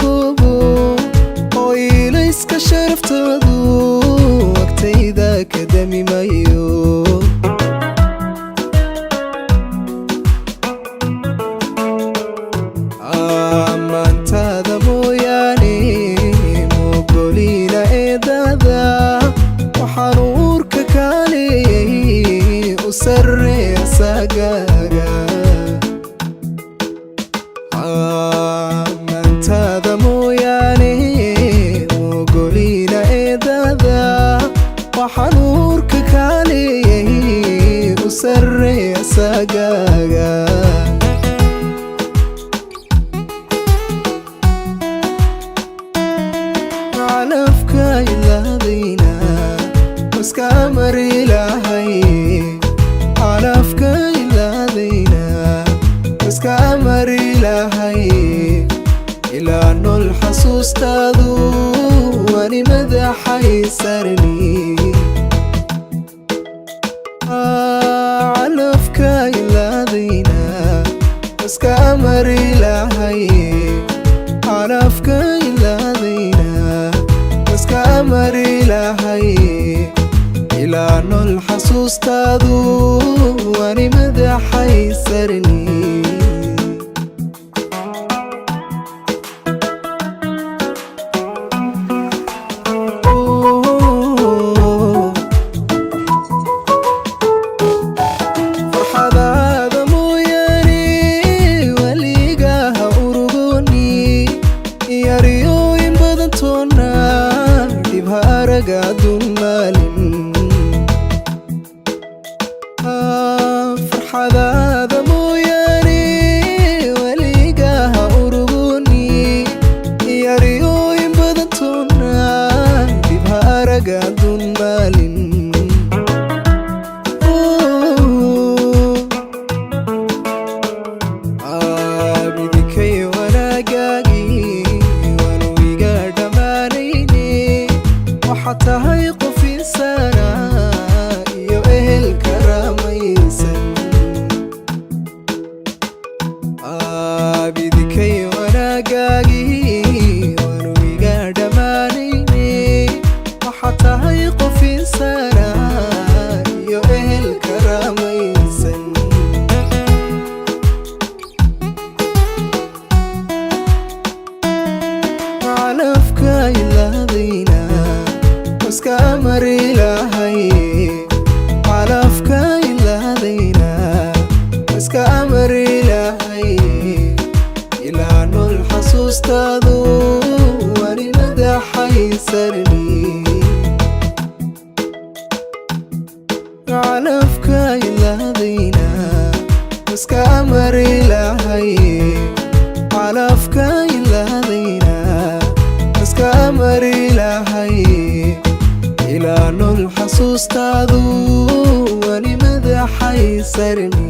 urugubo oo ilayska sharaftadu waqtayda ka dami mayo amantada mooyaane mogolina eedada waxaan uurka kaaleyay u sarreeya sagaaga amantada mooyaane mogolina eedada waxaan uurka kaaleyay u sarreeya sagaaga calafka ilaadayna iska amar ilaahay calafka ilaadayna iska amar ilaahay ilaa nool xasuustaadu wani madaxay sarni calafka ilaadayna iska amar ilaahay calafka ilaadayna iska amar ilaahay ilaa nool xasuustaadu wani madaxay sarni farxadaada mooyaane weliga ha urugoni yaryooyin badantoona dib ha araga adduun maalin farxadaada mooyaane weliga ha urugoni yaryooyin badantoona dib ha araga adduun maalin midikay wanaagaagii waanu iga dhammaanayne waxaa tahay qof insana iyo ehel karamaysan midikay wanaagaagii waanu iga dhammaanayne waxaa tahay qof insana iyo ehel karamaysan calafka ilaadayna iska amar ilaahay calafka ilaadayna iska amar ilaahay ilaa nool xasuustaadu wani madaxay sarni calafka ilaadayna iska amar ilaahay calafka ilaadayna iska amar ilaahay ilaa nool xasuustaadu wani madaxay sarni